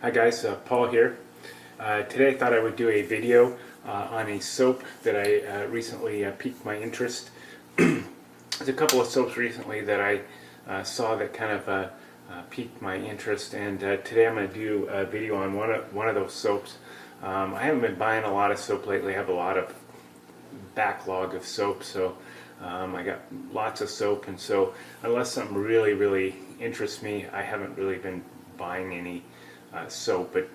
Hi guys, Paul here. Today I thought I would do a video on a soap that I recently piqued my interest. There's a couple of soaps recently that I saw that kind of piqued my interest, and today I'm going to do a video on one of those soaps. I haven't been buying a lot of soap lately. I have a lot of backlog of soap, so I got lots of soap, and so unless something really interests me, I haven't really been buying any soap. But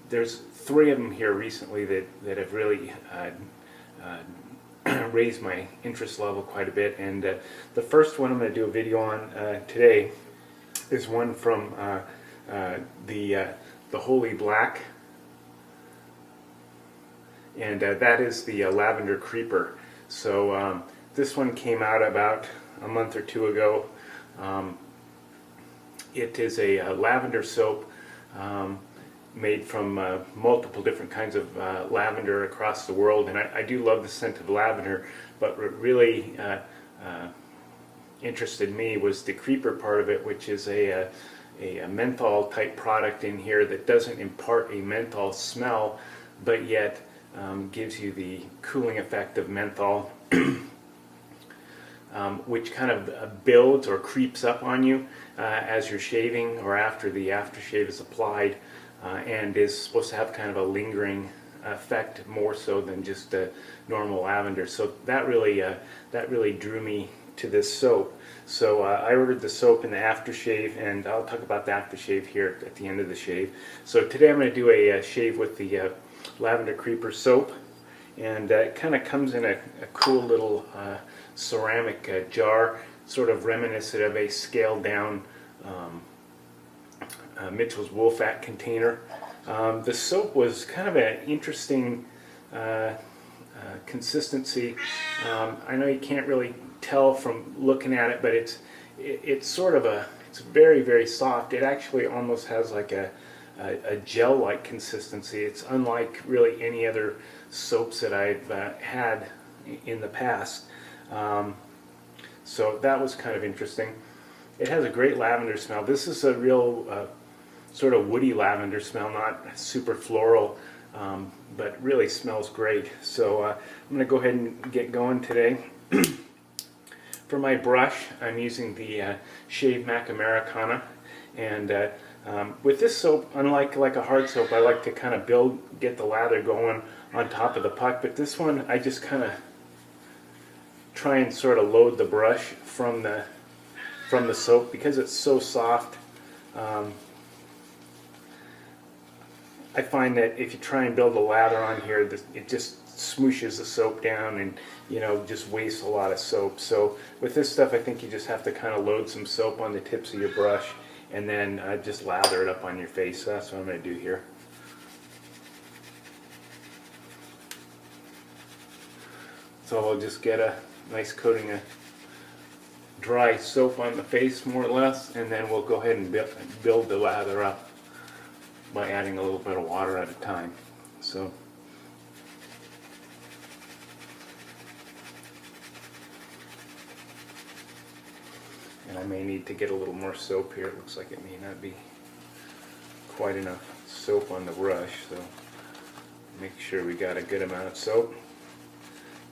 there's three of them here recently that have really raised my interest level quite a bit, and the first one I'm going to do a video on today is one from the Holy Black, and that is the Lavender Creeper. So this one came out about a month or two ago. It is a lavender soap made from multiple different kinds of lavender across the world, and I do love the scent of lavender, but what really interested me was the creeper part of it, which is a menthol type product in here that doesn't impart a menthol smell, but yet gives you the cooling effect of menthol, which kind of builds or creeps up on you as you're shaving or after the aftershave is applied, and is supposed to have kind of a lingering effect more so than just normal lavender. So that really drew me to this soap. So I ordered the soap in the aftershave, and I'll talk about the aftershave here at the end of the shave. So today I'm going to do a shave with the Lavender Creeper soap, and it kind of comes in a cool little ceramic jar, sort of reminiscent of a scaled down Mitchell's Wolfat container. The soap was kind of an interesting consistency. I know you can't really tell from looking at it, but it's sort of it's very soft. It actually almost has like a gel-like consistency. It's unlike really any other soaps that I've had in the past. So that was kind of interesting. It has a great lavender smell. This is a real sort of woody lavender smell, not super floral, but really smells great. So I'm going to go ahead and get going today. For my brush, I'm using the Shave Mac Americana, and with this soap, unlike a hard soap, I like to kind of get the lather going on top of the puck, but this one I just kind of try and sort of load the brush from the soap because it's so soft. I find that if you try and build a lather on here, it just smooshes the soap down and, you know, just wastes a lot of soap. So with this stuff, I think you just have to kind of load some soap on the tips of your brush and then just lather it up on your face. So that's what I'm going to do here. So I'll just get a nice coating of dry soap on the face, more or less, and then we'll go ahead and build the lather up by adding a little bit of water at a time. So and I may need to get a little more soap here. It looks like it may not be quite enough soap on the brush, so make sure we got a good amount of soap.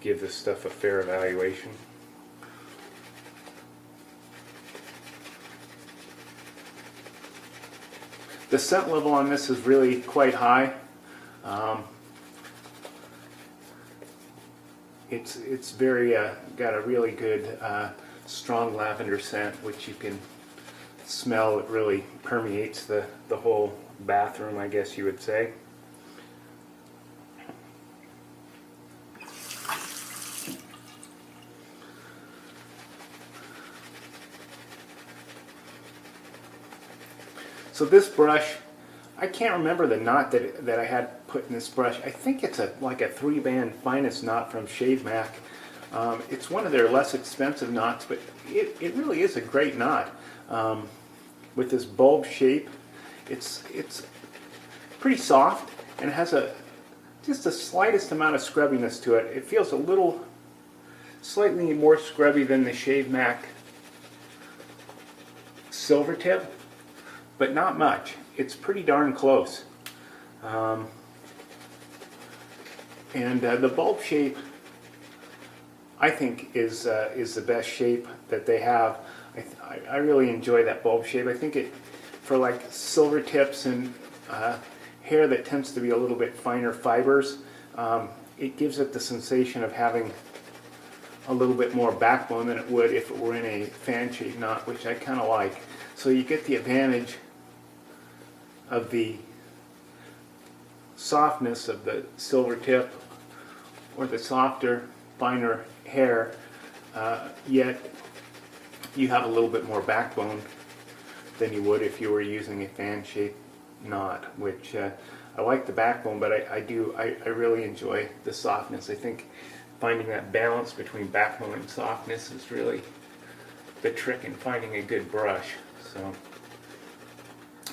Give this stuff a fair evaluation. The scent level on this is really quite high. It's very got a really good strong lavender scent, which you can smell. It really permeates the whole bathroom, I guess you would say. So this brush, I can't remember the knot that I had put in this brush. I think it's like a 3-band finest knot from Shave Mac. It's one of their less expensive knots, but it really is a great knot. With this bulb shape, it's pretty soft and has just the slightest amount of scrubbiness to it. It feels a little slightly more scrubby than the Shave Mac Silver Tip, but not much. it's pretty darn close. And the bulb shape, I think, is the best shape that they have. I really enjoy that bulb shape. I think it, for like silver tips and hair that tends to be a little bit finer fibers, it gives it the sensation of having a little bit more backbone than it would if it were in a fan shaped knot, which I kind of like. So you get the advantage of the softness of the silver tip or the softer, finer hair, yet you have a little bit more backbone than you would if you were using a fan-shaped knot, which I like the backbone, but I really enjoy the softness. I think finding that balance between backbone and softness is really the trick in finding a good brush. So,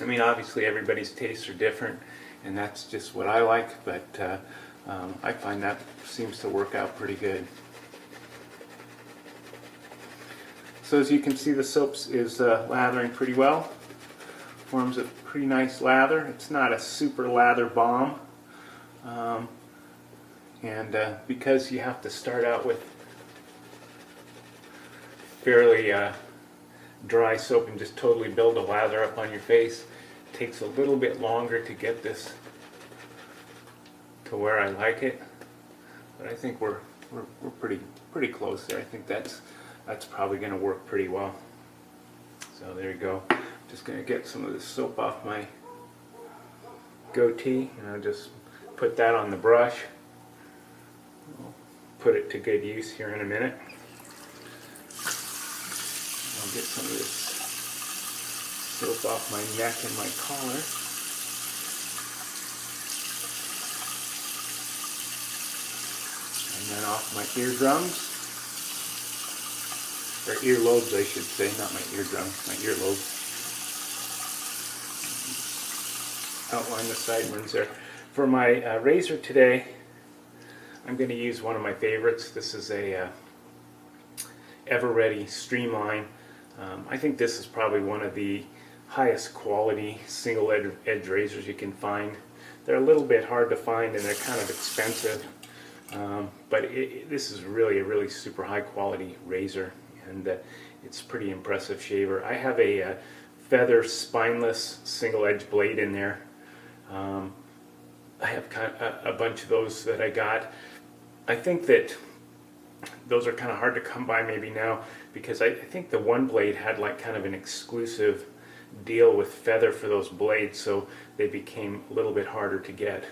I mean, obviously everybody's tastes are different, and that's just what I like, but I find that seems to work out pretty good. So as you can see, the soap is lathering pretty well. Forms a pretty nice lather. It's not a super lather bomb. And because you have to start out with fairly dry soap and just totally build a lather up on your face, it takes a little bit longer to get this to where I like it. But I think we're pretty close there. I think that's probably going to work pretty well. So there you go. Just going to get some of this soap off my goatee, and I'll just put that on the brush. I'll put it to good use here in a minute. I'll get some of this soap off my neck and my collar. And then off my eardrums. Or earlobes, I should say, not my eardrums, my earlobes. Outline the sideburns there. For my razor today, I'm going to use one of my favorites. This is a Ever-Ready Streamline. I think this is probably one of the highest quality single edge razors you can find. They're a little bit hard to find and they're kind of expensive, but this is really a really super high quality razor, and it's a pretty impressive shaver. I have a feather spineless single edge blade in there. I have kind of a bunch of those that I got. I think that those are kind of hard to come by maybe now, because I think the one blade had like kind of an exclusive deal with feather for those blades, so they became a little bit harder to get.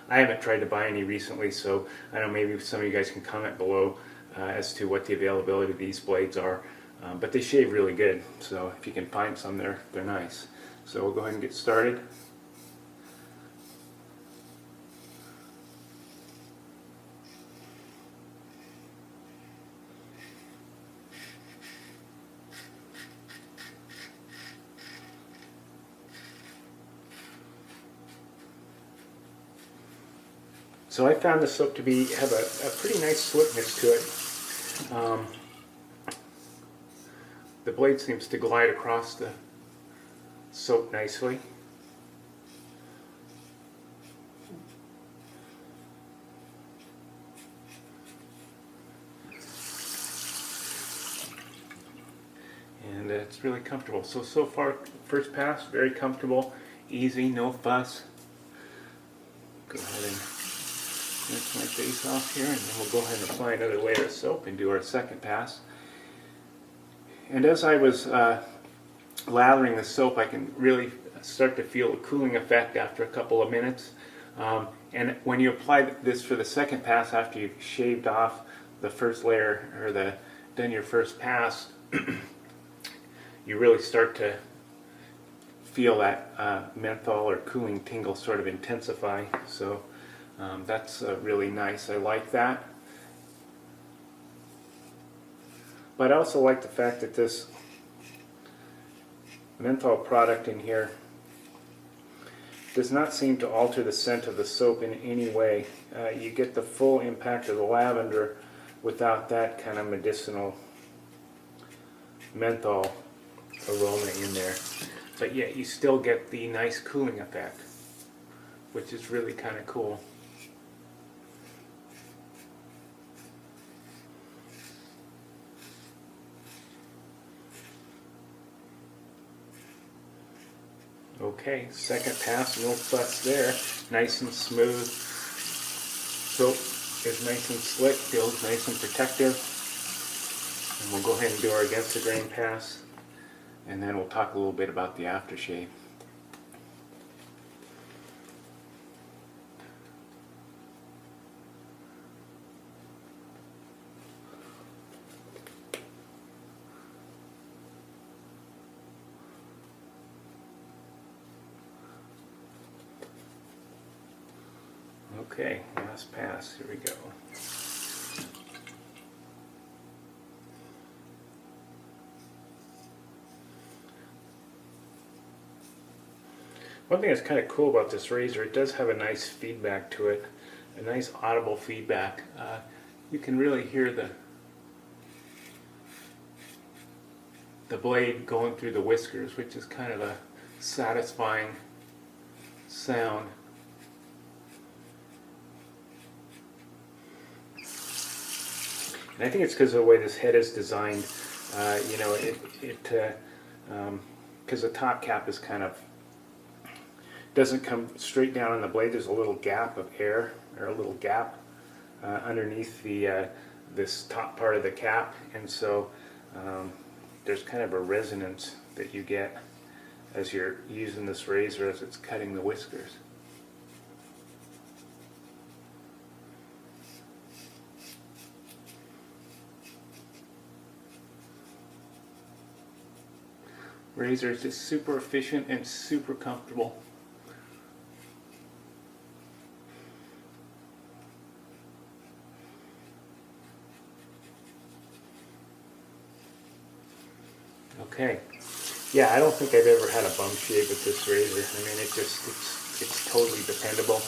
I haven't tried to buy any recently, so I don't know, maybe some of you guys can comment below as to what the availability of these blades are, but they shave really good, so if you can find some, they're nice. So we'll go ahead and get started. So I found the soap to have a pretty nice slickness to it. The blade seems to glide across the soap nicely. And it's really comfortable. So far, first pass, very comfortable, easy, no fuss. Go ahead and rinse my face off here, and then we'll go ahead and apply another layer of soap and do our second pass. And as I was lathering the soap, I can really start to feel a cooling effect after a couple of minutes. And when you apply this for the second pass, after you've shaved off the first layer, or done your first pass, you really start to feel that menthol or cooling tingle sort of intensify. So that's really nice. I like that. But I also like the fact that this menthol product in here does not seem to alter the scent of the soap in any way. You get the full impact of the lavender without that kind of medicinal menthol aroma in there. but yet you still get the nice cooling effect, which is really kind of cool. Okay, second pass, no fuss there. Nice and smooth. Soap is nice and slick, feels nice and protective. And we'll go ahead and do our against the grain pass, and then we'll talk a little bit about the aftershave. Okay, last pass, here we go. One thing that's kind of cool about this razor, it does have a nice feedback to it, a nice audible feedback. You can really hear the blade going through the whiskers, which is kind of a satisfying sound. And I think it's because of the way this head is designed. You know, because the top cap is kind of, doesn't come straight down on the blade. There's a little gap of air, or a little gap underneath the this top part of the cap, and so there's kind of a resonance that you get as you're using this razor as it's cutting the whiskers. Razor is just super efficient and super comfortable. Okay. Yeah, I don't think I've ever had a bum shave with this razor. I mean, it's totally dependable.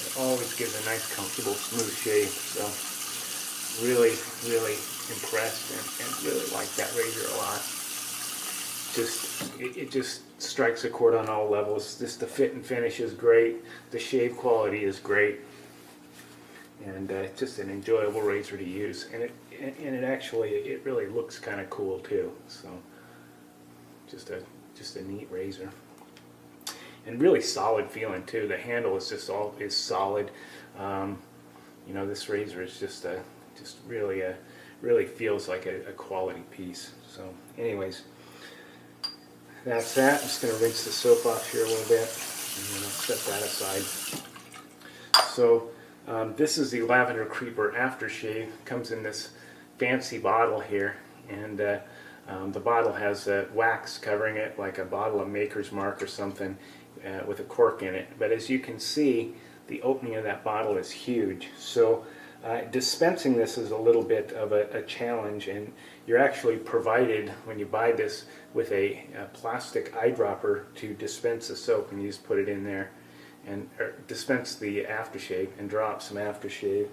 It always gives a nice, comfortable, smooth shave. So, really, really impressed and really like that razor a lot. It just strikes a chord on all levels. Just the fit and finish is great. The shave quality is great. And it's just an enjoyable razor to use, and it actually really looks kind of cool too. So just a neat razor, and really solid feeling too. The handle is just solid. You know, this razor is just really feels like a quality piece. So, anyways, that's that. I'm just going to rinse the soap off here a little bit, and then I'll set that aside. So. This is the Lavender Creeper Aftershave. Comes in this fancy bottle here, and the bottle has wax covering it, like a bottle of Maker's Mark or something, with a cork in it. But as you can see, the opening of that bottle is huge. So dispensing this is a little bit of a challenge, and you're actually provided, when you buy this, with a plastic eyedropper to dispense the soap, and you just put it in there and dispense the aftershave and drop some aftershave,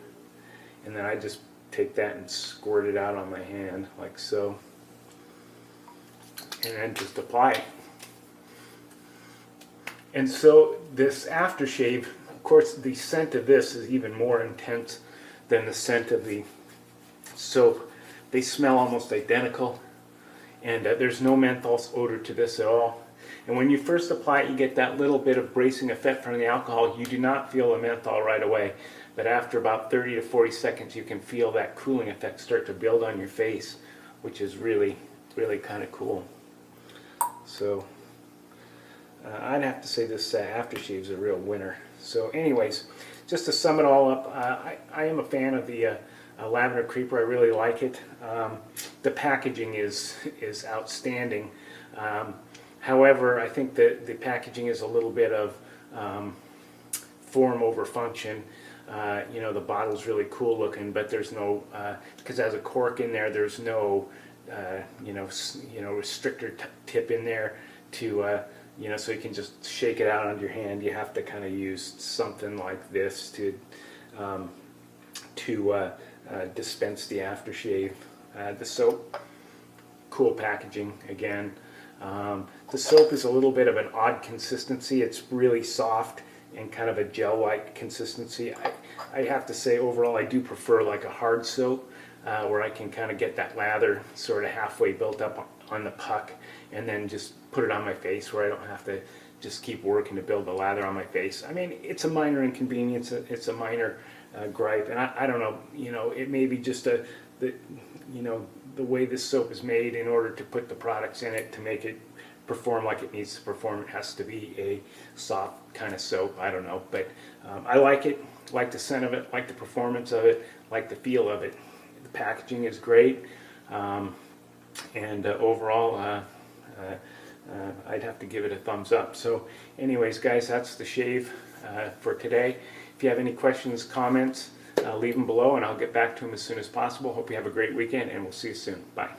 and then I just take that and squirt it out on my hand like so, and then just apply it. And so this aftershave, of course, the scent of this is even more intense than the scent of the soap. They smell almost identical, and there's no menthol odor to this at all. And when you first apply it, you get that little bit of bracing effect from the alcohol. You do not feel the menthol right away, but after about 30 to 40 seconds, you can feel that cooling effect start to build on your face, which is really, really kind of cool. So I'd have to say this aftershave is a real winner. So anyways, just to sum it all up, I am a fan of the Lavender Creeper. I really like it. The packaging is outstanding. However, I think that the packaging is a little bit of form over function. You know, the bottle's really cool looking, but there's no, because it has a cork in there, there's no, you know, restrictor tip in there to, you know, so you can just shake it out on your hand. You have to kind of use something like this to dispense the aftershave. The soap, cool packaging again. The soap is a little bit of an odd consistency. It's really soft and kind of a gel-like consistency. I have to say overall I do prefer like a hard soap where I can kind of get that lather sort of halfway built up on the puck and then just put it on my face where I don't have to just keep working to build the lather on my face. I mean, it's a minor inconvenience, it's a minor gripe, and I don't know, you know, it may be just you know, the way this soap is made. In order to put the products in it to make it perform like it needs to perform, it has to be a soft kind of soap. I don't know, but I like it, like the scent of it, like the performance of it, like the feel of it. The packaging is great, and overall I'd have to give it a thumbs up. So anyways guys, that's the shave for today. If you have any questions, comments, leave them below and I'll get back to them as soon as possible. Hope you have a great weekend and we'll see you soon. Bye.